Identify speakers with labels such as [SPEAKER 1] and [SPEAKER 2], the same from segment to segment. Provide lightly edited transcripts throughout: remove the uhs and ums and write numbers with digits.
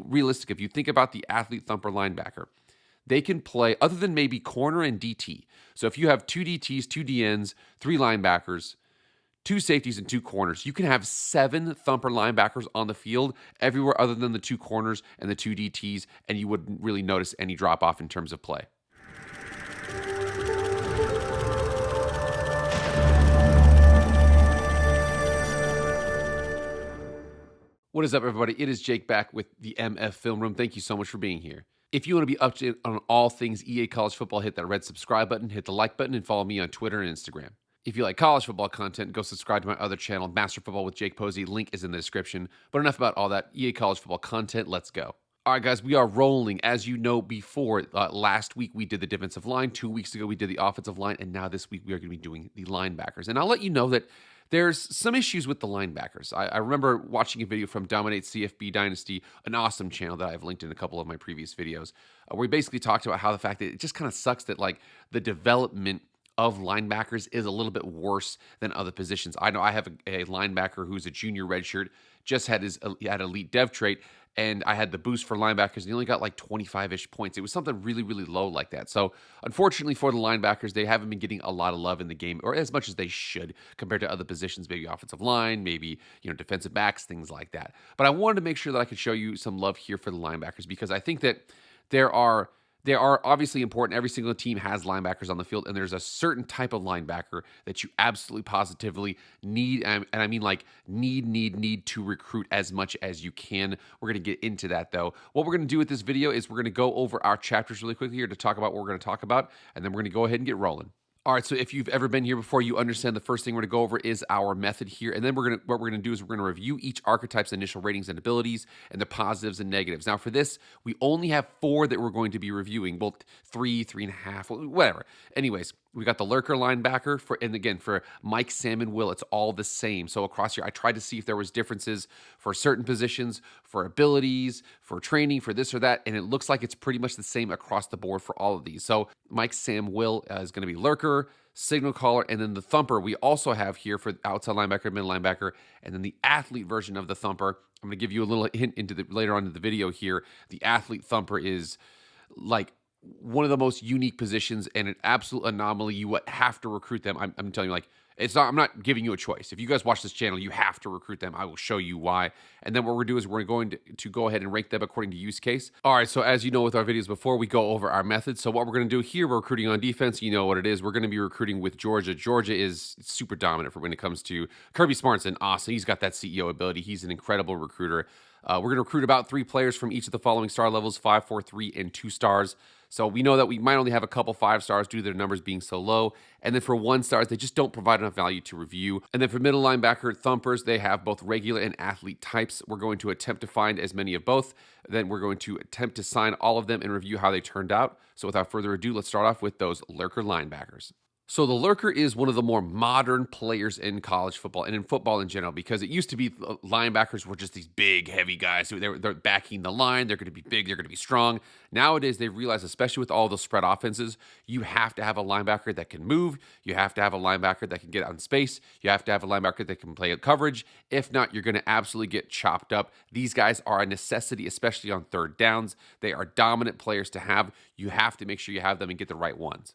[SPEAKER 1] realistic, if you think about the athlete thumper linebacker, they can play other than maybe corner and DT. So if you have 2 DTs, 2 DNs, 3 linebackers, 2 safeties, and 2 corners, you can have 7 thumper linebackers on the field everywhere other than the 2 corners and the 2 DTs, and you wouldn't really notice any drop off in terms of play. What is up, everybody? It is Jake back with the MF Film Room. Thank you so much for being here. If you want to be up to date on all things EA College Football, hit that red subscribe button, hit the like button, and follow me on Twitter and Instagram. If you like college football content, go subscribe to my other channel, Master Football with Jake Posey. Link is in the description. But enough about all that EA College Football content. Let's go. All right, guys, we are rolling. As you know, before last week, we did the defensive line. 2 weeks ago, we did the offensive line. And now this week, we are going to be doing the linebackers. And I'll let you know that there's some issues with the linebackers. I remember watching a video from Dominate CFB Dynasty, an awesome channel that I've linked in a couple of my previous videos, where we basically talked about how the fact that it just kind of sucks that like the development of linebackers is a little bit worse than other positions. I know I have a linebacker who's a junior redshirt, just had had elite dev trait, and I had the boost for linebackers, and he only got like 25-ish points. It was something really, really low like that. So unfortunately for the linebackers, they haven't been getting a lot of love in the game, or as much as they should compared to other positions, maybe offensive line, maybe defensive backs, things like that. But I wanted to make sure that I could show you some love here for the linebackers, because I think that they are obviously important. Every single team has linebackers on the field, and there's a certain type of linebacker that you absolutely positively need, and I mean like need to recruit as much as you can. We're going to get into that, though. What we're going to do with this video is we're going to go over our chapters really quickly here to talk about what we're going to talk about, and then we're going to go ahead and get rolling. All right, so if you've ever been here before, you understand the first thing we're going to go over is our method here. And then what we're going to do is we're going to review each archetype's initial ratings and abilities and the positives and negatives. Now, for this, we only have 4 that we're going to be reviewing. Well, 3, 3.5, whatever. Anyways, we got the Lurker linebacker, and again, for Mike, Sam, and Will, it's all the same. So across here, I tried to see if there was differences for certain positions, for abilities, for training, for this or that, and it looks like it's pretty much the same across the board for all of these. So Mike, Sam, Will is going to be Lurker, Signal Caller, and then the Thumper we also have here for outside linebacker, middle linebacker, and then the athlete version of the Thumper. I'm going to give you a little hint into later on in the video here. The athlete Thumper is like one of the most unique positions and an absolute anomaly. You have to recruit them. I'm telling you, like, I'm not giving you a choice. If you guys watch this channel, you have to recruit them. I will show you why. And then what we're doing is we're going to go ahead and rank them according to use case. All right, so as you know with our videos before, we go over our methods. So what we're going to do here, we're recruiting on defense. You know what it is. We're going to be recruiting with Georgia. Georgia is super dominant for when it comes to Kirby Smart's and awesome. He's got that CEO ability. He's an incredible recruiter. We're going to recruit about 3 players from each of the following star levels, 5, 4, 3, and 2 stars. So we know that we might only have a couple 5 stars due to their numbers being so low. And then for 1 stars, they just don't provide enough value to review. And then for middle linebacker Thumpers, they have both regular and athlete types. We're going to attempt to find as many of both. Then we're going to attempt to sign all of them and review how they turned out. So without further ado, let's start off with those Lurker linebackers. So the Lurker is one of the more modern players in college football and in football in general, because it used to be linebackers were just these big, heavy guys who they're backing the line. They're going to be big. They're going to be strong. Nowadays, they've realized, especially with all those spread offenses, you have to have a linebacker that can move. You have to have a linebacker that can get out in space. You have to have a linebacker that can play coverage. If not, you're going to absolutely get chopped up. These guys are a necessity, especially on third downs. They are dominant players to have. You have to make sure you have them and get the right ones.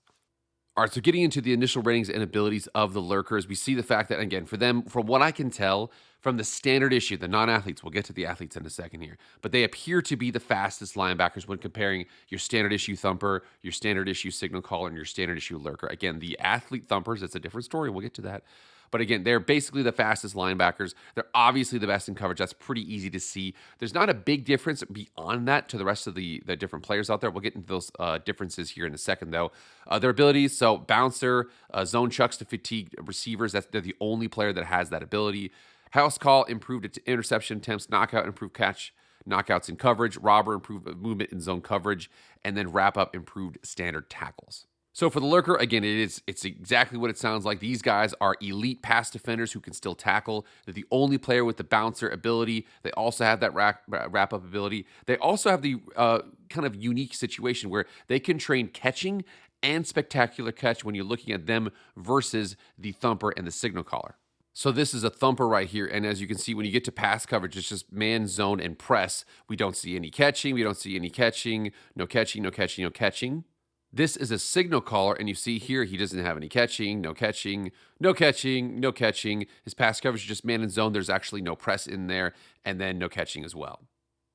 [SPEAKER 1] All right, so getting into the initial ratings and abilities of the Lurkers, we see the fact that, again, for them, from what I can tell, from the standard issue, the non-athletes, we'll get to the athletes in a second here, but they appear to be the fastest linebackers when comparing your standard issue Thumper, your standard issue Signal Caller, and your standard issue Lurker. Again, the athlete Thumpers, it's a different story. We'll get to that. But again, they're basically the fastest linebackers. They're obviously the best in coverage. That's pretty easy to see. There's not a big difference beyond that to the rest of the different players out there. We'll get into those differences here in a second, though. Their abilities, so bouncer, zone chucks to fatigue receivers. They're the only player that has that ability. House call, improved interception attempts. Knockout, improved catch. Knockouts in coverage. Robber, improved movement in zone coverage. And then wrap up, improved standard tackles. So for the Lurker, again, it's exactly what it sounds like. These guys are elite pass defenders who can still tackle. They're the only player with the bouncer ability. They also have that wrap-up ability. They also have the kind of unique situation where they can train catching and spectacular catch when you're looking at them versus the Thumper and the Signal Caller. So this is a thumper right here. And as you can see, when you get to pass coverage, it's just man, zone, and press. We don't see any catching. We don't see any catching. No catching, no catching, no catching. This is a signal caller, and you see here he doesn't have any catching, no catching, no catching, no catching. His pass coverage is just man and zone. There's actually no press in there, and then no catching as well.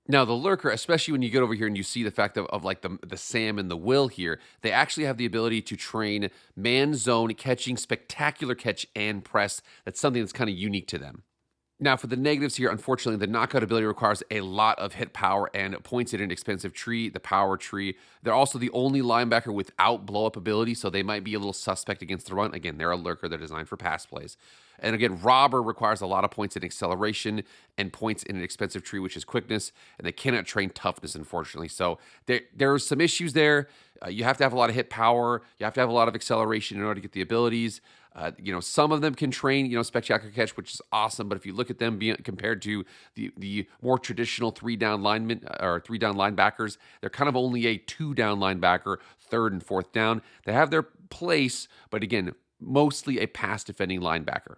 [SPEAKER 1] Now, the Lurker, especially when you get over here and you see the fact of like the Sam and the Will here, they actually have the ability to train man zone, catching, spectacular catch, and press. That's something that's kind of unique to them. Now, for the negatives here, unfortunately, the knockout ability requires a lot of hit power and points at an expensive tree, the power tree. They're also the only linebacker without blow-up ability, so they might be a little suspect against the run. Again, they're a Lurker. They're designed for pass plays. And again, Robber requires a lot of points in acceleration and points in an expensive tree, which is quickness, and they cannot train toughness, unfortunately. So there are some issues there. You have to have a lot of hit power. You have to have a lot of acceleration in order to get the abilities. Some of them can train, spectacular catch, which is awesome. But if you look at them compared to the more traditional 3-down linemen or 3-down linebackers, they're kind of only a 2-down linebacker, 3rd and 4th down. They have their place, but again, mostly a pass defending linebacker.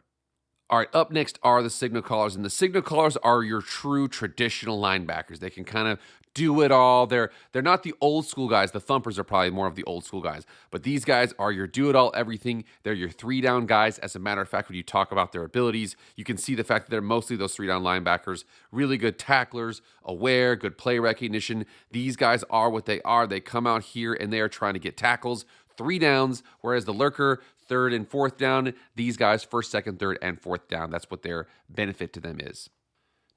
[SPEAKER 1] All right, up next are the signal callers, and the signal callers are your true traditional linebackers. They can kind of do it all. They're not the old school guys. The Thumpers are probably more of the old school guys, but these guys are your do it all everything. They're your 3-down guys. As a matter of fact, when you talk about their abilities, you can see the fact that they're mostly those 3-down linebackers, really good tacklers, aware, good play recognition. These guys are what they are. They come out here and they are trying to get tackles, 3 downs, whereas the Lurker, 3rd and 4th down, these guys 1st, 2nd, 3rd, and 4th down. That's what their benefit to them is.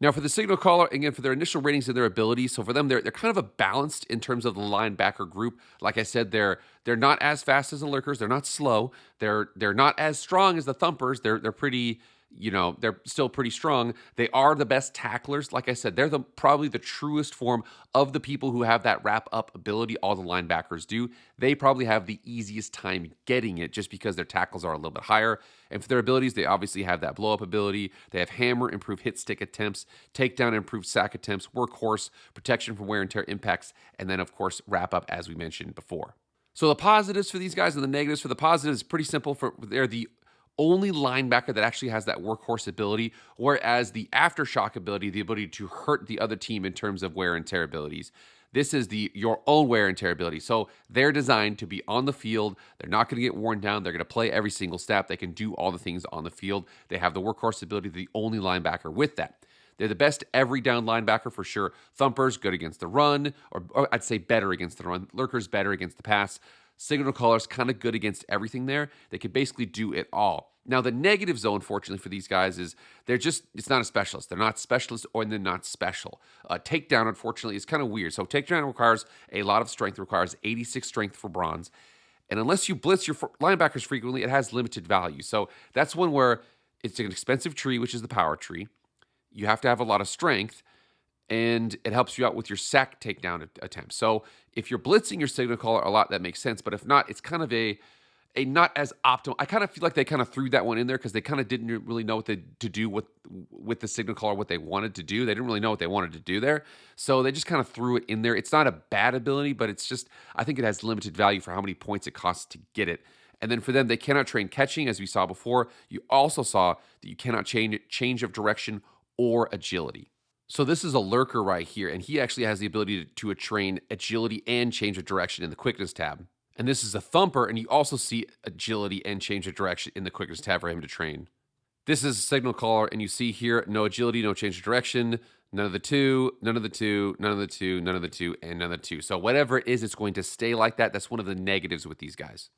[SPEAKER 1] Now, for the signal caller, again, for their initial ratings of their abilities, so for them, they're kind of a balanced in terms of the linebacker group. Like I said, they're not as fast as the Lurkers. They're not slow. They're not as strong as the Thumpers. They're pretty, they're still pretty strong. They are the best tacklers. Like I said, they're probably the truest form of the people who have that wrap-up ability. All the linebackers do. They probably have the easiest time getting it just because their tackles are a little bit higher. And for their abilities, they obviously have that blow-up ability. They have hammer, improved hit stick attempts, takedown, improved sack attempts, workhorse, protection from wear and tear impacts, and then, of course, wrap-up, as we mentioned before. So the positives for these guys and the negatives for the positives is pretty simple. They're the only linebacker that actually has that workhorse ability, whereas the aftershock ability, the ability to hurt the other team in terms of wear and tear abilities. This is your own wear and tear ability. So they're designed to be on the field. They're not going to get worn down. They're going to play every single snap. They can do all the things on the field. They have the workhorse ability, the only linebacker with that. They're the best every down linebacker for sure. Thumpers, good against the run, or I'd say better against the run. Lurkers, better against the pass. Signal callers, kind of good against everything there. They can basically do it all. Now, the negative zone, unfortunately, for these guys is it's not a specialist. They're not specialists or they're not special. Takedown, unfortunately, is kind of weird. So takedown requires a lot of strength, requires 86 strength for bronze. And unless you blitz your linebackers frequently, it has limited value. So that's one where it's an expensive tree, which is the power tree. You have to have a lot of strength, and it helps you out with your sack takedown attempts. So if you're blitzing your signal caller a lot, that makes sense. But if not, it's kind of a not as optimal. I kind of feel like they kind of threw that one in there because they kind of didn't really know what to do with the signal caller, what they wanted to do. They didn't really know what they wanted to do there. So they just kind of threw it in there. It's not a bad ability, but it's just, I think it has limited value for how many points it costs to get it. And then for them, they cannot train catching, as we saw before. You also saw that you cannot change of direction or agility. So this is a Lurker right here, and he actually has the ability to train agility and change of direction in the quickness tab. And this is a Thumper, and you also see agility and change of direction in the quickness tab for him to train. This is a signal caller, and you see here, no agility, no change of direction, none of the two, none of the two, none of the two, none of the two, and none of the two. So whatever it is, it's going to stay like that. That's one of the negatives with these guys.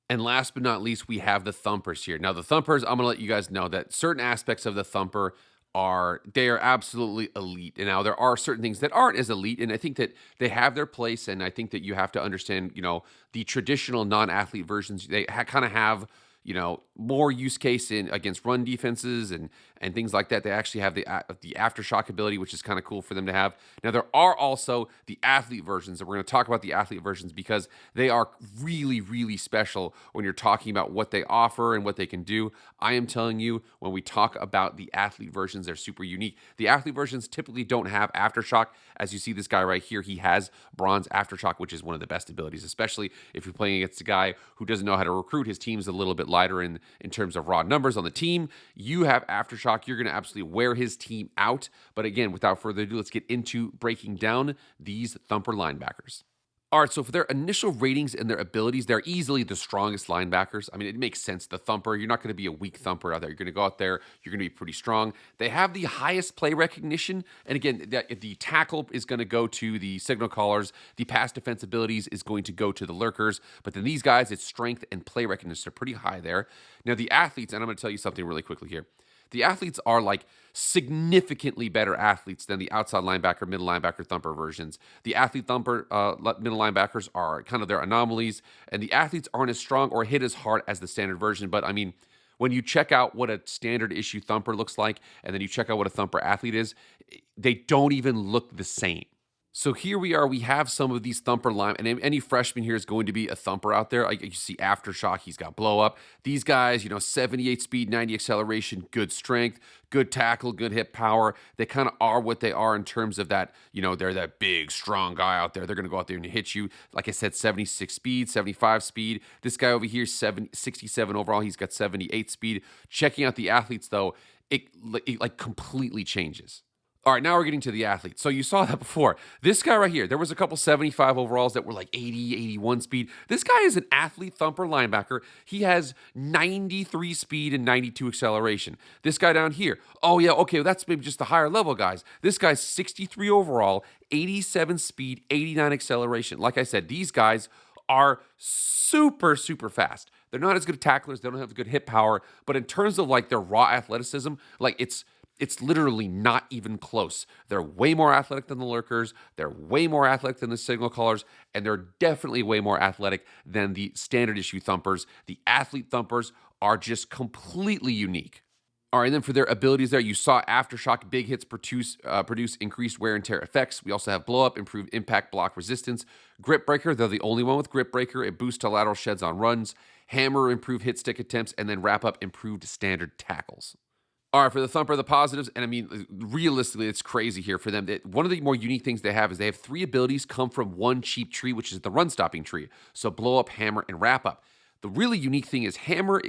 [SPEAKER 1] And last but not least, we have the Thumpers here. Now, the Thumpers, I'm going to let you guys know that certain aspects of the Thumper are absolutely elite. And now there are certain things that aren't as elite, and I think that they have their place, and I think that you have to understand, the traditional non-athlete versions, they kind of have, more use case against run defenses and and things like that. They actually have the aftershock ability, which is kind of cool for them to have. Now, there are also the athlete versions, and we're going to talk about the athlete versions because they are really, really special when you're talking about what they offer and what they can do. I am telling you, when we talk about the athlete versions, they're super unique. The athlete versions typically don't have aftershock. As you see this guy right here, he has bronze aftershock, which is one of the best abilities, especially if you're playing against a guy who doesn't know how to recruit. His team's a little bit lighter in terms of raw numbers on the team. You have aftershock. You're going to absolutely wear his team out. But again, without further ado, let's get into breaking down these Thumper linebackers. All right, so for their initial ratings and their abilities, they're easily the strongest linebackers. I mean, it makes sense. The Thumper, you're not going to be a weak Thumper out there. You're going to go out there, you're going to be pretty strong. They have the highest play recognition. And again, the tackle is going to go to the signal callers. The pass defense abilities is going to go to the Lurkers. But then these guys, it's strength and play recognition. They're pretty high there. Now, the athletes, and I'm going to tell you something really quickly here. The athletes are like significantly better athletes than the outside linebacker, middle linebacker, Thumper versions. The athlete Thumper middle linebackers are kind of their anomalies, and the athletes aren't as strong or hit as hard as the standard version. But I mean, when you check out what a standard issue Thumper looks like, and then you check out what a Thumper athlete is, they don't even look the same. So here we are. We have some of these Thumper line, and any freshman here is going to be a Thumper out there. Like you see aftershock, he's got blow up. These guys, 78 speed, 90 acceleration, good strength, good tackle, good hip power. They kind of are what they are in terms of that, they're that big, strong guy out there. They're going to go out there and hit you. Like I said, 76 speed, 75 speed. This guy over here, 67 overall. He's got 78 speed. Checking out the athletes, though, it like completely changes. All right, now we're getting to the athletes. So you saw that before. This guy right here, there was a couple 75 overalls that were like 80, 81 speed. This guy is an athlete Thumper linebacker. He has 93 speed and 92 acceleration. This guy down here, oh yeah, okay, that's maybe just the higher level guys. This guy's 63 overall, 87 speed, 89 acceleration. Like I said, these guys are super, super fast. They're not as good at tacklers. They don't have good hip power. But in terms of like their raw athleticism, like it's literally not even close. They're way more athletic than the Lurkers. They're way more athletic than the signal callers. And they're definitely way more athletic than the standard issue Thumpers. The athlete Thumpers are just completely unique. All right, and then for their abilities there, you saw aftershock, big hits produce increased wear and tear effects. We also have blow up, improved impact block resistance. Grip breaker, they're the only one with grip breaker. It boosts to lateral sheds on runs. Hammer, improved hit stick attempts. And then wrap up, improved standard tackles. All right, for the Thumper, the positives, and I mean, realistically, it's crazy here for them. One of the more unique things they have is they have 3 abilities come from one cheap tree, which is the run-stopping tree. So blow up, hammer, and wrap up. The really unique thing is hammer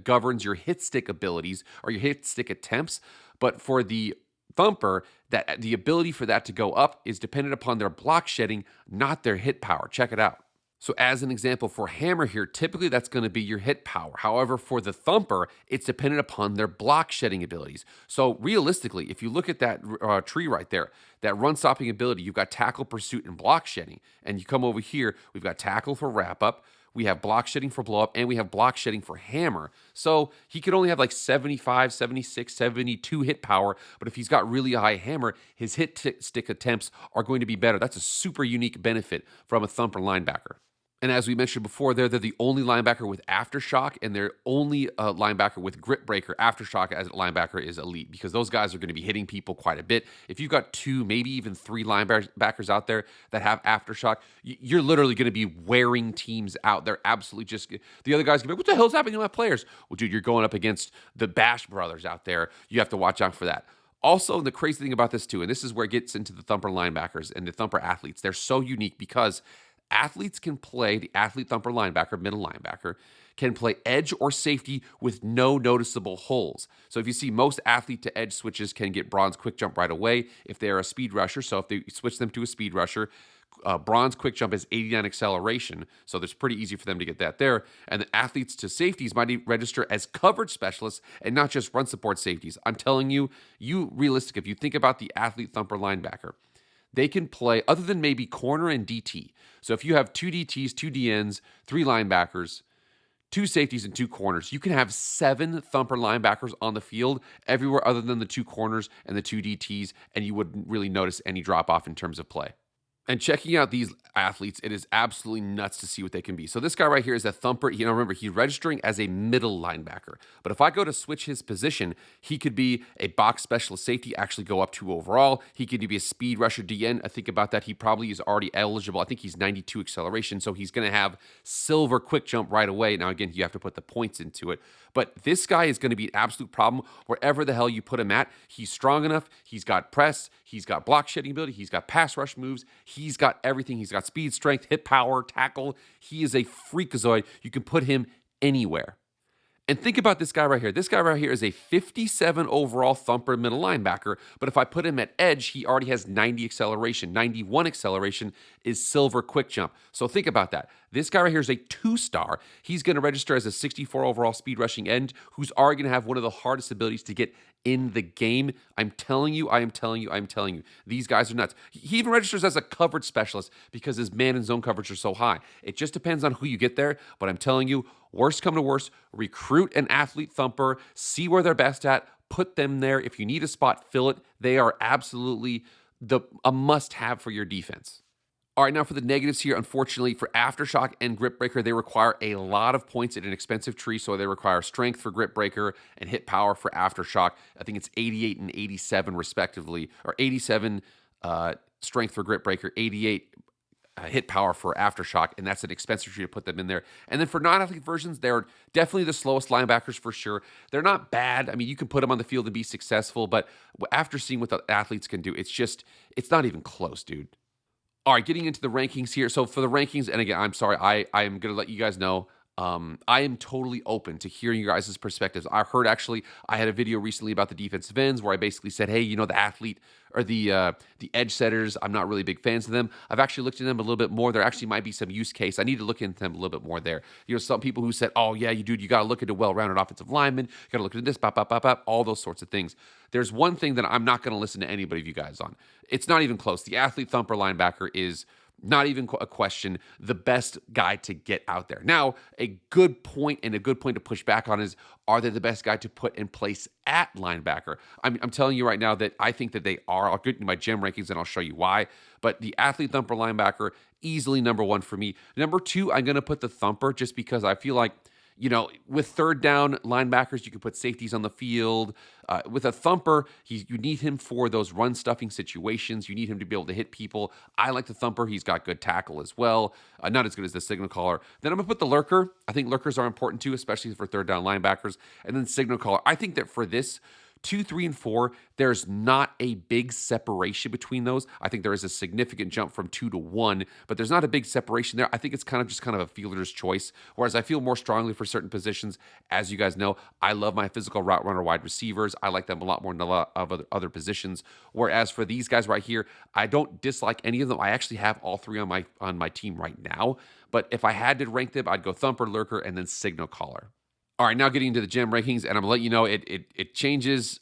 [SPEAKER 1] governs your hit stick abilities or your hit stick attempts, but for the Thumper, that the ability for that to go up is dependent upon their block shedding, not their hit power. Check it out. So as an example, for hammer here, typically that's going to be your hit power. However, for the Thumper, it's dependent upon their block shedding abilities. So realistically, if you look at that tree right there, that run stopping ability, you've got tackle, pursuit, and block shedding. And you come over here, we've got tackle for wrap up, we have block shedding for blow up, and we have block shedding for hammer. So he could only have like 75, 76, 72 hit power, but if he's got really high hammer, his hit stick attempts are going to be better. That's a super unique benefit from a Thumper linebacker. And as we mentioned before, they're the only linebacker with aftershock, and they're only linebacker with grip breaker. Aftershock as a linebacker is elite because those guys are going to be hitting people quite a bit. If you've got 2, maybe even 3 linebackers out there that have aftershock, you're literally going to be wearing teams out. They're absolutely just, the other guys can be like, what the hell's happening to my players? Well, dude, you're going up against the Bash brothers out there. You have to watch out for that. Also, the crazy thing about this too, and this is where it gets into the Thumper linebackers and the Thumper athletes, they're so unique because athletes can play, the athlete Thumper linebacker, middle linebacker, can play edge or safety with no noticeable holes. So if you see most athlete to edge switches can get bronze quick jump right away if they're a speed rusher. So if they switch them to a speed rusher, bronze quick jump is 89 acceleration. So it's pretty easy for them to get that there. And the athletes to safeties might register as coverage specialists and not just run support safeties. I'm telling you, realistic, if you think about the athlete Thumper linebacker, they can play other than maybe corner and DT. So if you have 2 DTs, 2 DNs, 3 linebackers, 2 safeties, and 2 corners, you can have 7 Thumper linebackers on the field everywhere other than the 2 corners and the 2 DTs, and you wouldn't really notice any drop off in terms of play. And checking out these athletes, it is absolutely nuts to see what they can be. So this guy right here is a Thumper. Remember, he's registering as a middle linebacker. But if I go to switch his position, he could be a box specialist safety, actually go up 2 overall. He could be a speed rusher DN. I think about that. He probably is already eligible. I think he's 92 acceleration, so he's going to have silver quick jump right away. Now, again, you have to put the points into it. But this guy is going to be an absolute problem wherever the hell you put him at. He's strong enough. He's got press. He's got block shedding ability. He's got pass rush moves. He's got everything. He's got speed, strength, hit power, tackle. He is a freakazoid. You can put him anywhere. And think about this guy right here. This guy right here is a 57 overall Thumper middle linebacker, but if I put him at edge, he already has 90 acceleration. 91 acceleration is silver quick jump. So think about that. This guy right here is a 2-star. He's going to register as a 64 overall speed rushing end who's already going to have one of the hardest abilities to get in the game. I'm telling you. These guys are nuts. He even registers as a coverage specialist because his man and zone coverage are so high. It just depends on who you get there, but I'm telling you, worst come to worst, recruit an athlete Thumper, see where they're best at, put them there. If you need a spot, fill it. They are absolutely a must-have for your defense. All right, now for the negatives here, unfortunately, for Aftershock and Grip Breaker, they require a lot of points at an expensive tree, so they require strength for Grip Breaker and hit power for Aftershock. I think it's 88 and 87 respectively, or 87 strength for Grip Breaker, 88 hit power for Aftershock, and that's an expensive tree to put them in there. And then for non-athlete versions, they're definitely the slowest linebackers for sure. They're not bad. I mean, you can put them on the field and be successful, but after seeing what the athletes can do, it's not even close, dude. All right, getting into the rankings here. So for the rankings, and again, I'm sorry, I am going to let you guys know, I am totally open to hearing your guys' perspectives. I had a video recently about the defensive ends where I basically said, hey, the athlete or the edge setters, I'm not really big fans of them. I've actually looked at them a little bit more. There actually might be some use case. I need to look into them a little bit more there. Some people who said, oh yeah, you got to look into well-rounded offensive linemen. You got to look into this, all those sorts of things. There's one thing that I'm not going to listen to anybody of you guys on. It's not even close. The athlete Thumper linebacker is not even a question, the best guy to get out there. Now, a good point to push back on is, are they the best guy to put in place at linebacker? I'm telling you right now that I think that they are. I'll get into my gem rankings and I'll show you why. But the athlete Thumper linebacker, easily number 1 for me. Number 2, I'm going to put the Thumper just because I feel like, with third down linebackers, you can put safeties on the field. With a Thumper, you need him for those run stuffing situations. You need him to be able to hit people. I like the Thumper. He's got good tackle as well. Not as good as the signal caller. Then I'm going to put the Lurker. I think Lurkers are important too, especially for third down linebackers. And then signal caller. I think that for this, 2, 3, and 4, there's not a big separation between those. I think there is a significant jump from 2 to 1, but there's not a big separation there. I think it's kind of a fielder's choice, whereas I feel more strongly for certain positions. As you guys know, I love my physical route runner wide receivers. I like them a lot more than a lot of other positions, whereas for these guys right here, I don't dislike any of them. I actually have all 3 on my team right now, but if I had to rank them, I'd go Thumper, Lurker, and then signal caller. All right, now getting into the gem rankings, and I'm going to let you know it changes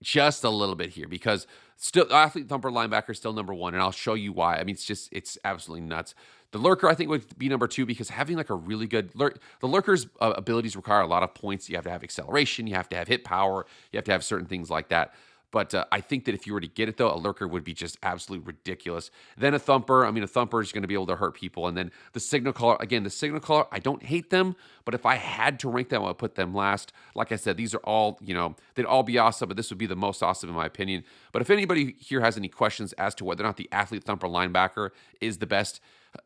[SPEAKER 1] just a little bit here because still athlete Thumper linebacker is still number 1, and I'll show you why. I mean, it's absolutely nuts. The Lurker, I think, would be number 2 because having like a really good the Lurker's abilities require a lot of points. You have to have acceleration, you have to have hit power, you have to have certain things like that. But I think that if you were to get it, though, a Lurker would be just absolutely ridiculous. Then a Thumper. A Thumper is going to be able to hurt people. And then the signal caller. Again, the signal caller, I don't hate them. But if I had to rank them, I would put them last. Like I said, these are all, they'd all be awesome. But this would be the most awesome in my opinion. But if anybody here has any questions as to whether or not the athlete Thumper linebacker is the best,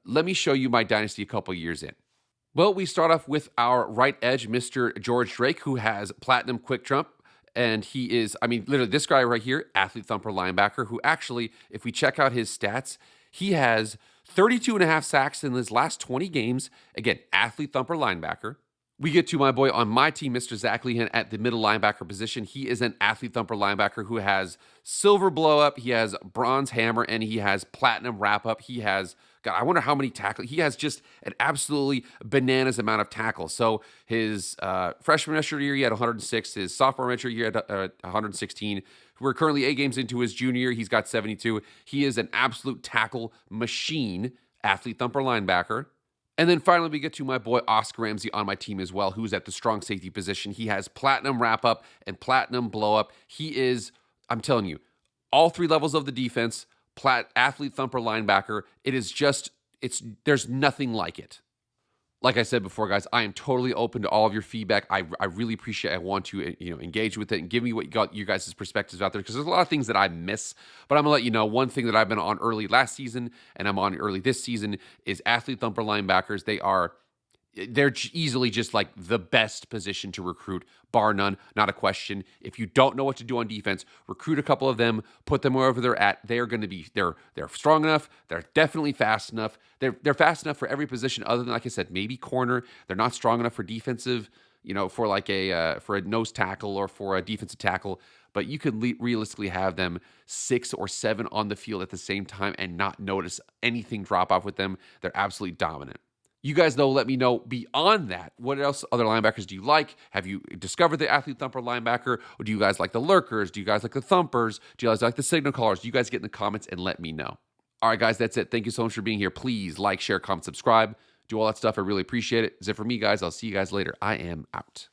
[SPEAKER 1] let me show you my dynasty a couple years in. Well, we start off with our right edge, Mr. George Drake, who has platinum quick jump. And he is, literally this guy right here, athlete Thumper linebacker, who actually, if we check out his stats, he has 32 and a half sacks in his last 20 games. Again, athlete Thumper linebacker. We get to my boy on my team, Mr. Zach Lehan, at the middle linebacker position. He is an athlete Thumper linebacker who has silver blow up, he has bronze hammer, and he has platinum wrap up. He has, God, I wonder how many tackles. He has just an absolutely bananas amount of tackles. So his freshman year, he had 106. His sophomore year, he had 116. We're currently 8 games into his junior year. He's got 72. He is an absolute tackle machine, athlete Thumper linebacker. And then finally, we get to my boy Oscar Ramsey on my team as well, who's at the strong safety position. He has platinum wrap-up and platinum blow-up. He is, I'm telling you, all 3 levels of the defense, athlete thumper linebacker. It is just, there's nothing like it. Like I said before, guys, I am totally open to all of your feedback. I really appreciate it. I want to engage with it and give me what you got, your guys' perspectives out there, because there's a lot of things that I miss. But I'm going to let you know, one thing that I've been on early last season and I'm on early this season is athlete thumper linebackers. They're easily just like the best position to recruit, bar none, not a question. If you don't know what to do on defense, recruit a couple of them, put them wherever they're at. They're going to be, they're strong enough. They're definitely fast enough. They're fast enough for every position other than, like I said, maybe corner. They're not strong enough for defensive, for like for a nose tackle or for a defensive tackle. But you could realistically have them 6 or 7 on the field at the same time and not notice anything drop off with them. They're absolutely dominant. You guys, though, let me know beyond that. What else other linebackers do you like? Have you discovered the athlete thumper linebacker? Or do you guys like the lurkers? Do you guys like the thumpers? Do you guys like the signal callers? You guys get in the comments and let me know. All right, guys, that's it. Thank you so much for being here. Please like, share, comment, subscribe. Do all that stuff. I really appreciate it. That's it for me, guys. I'll see you guys later. I am out.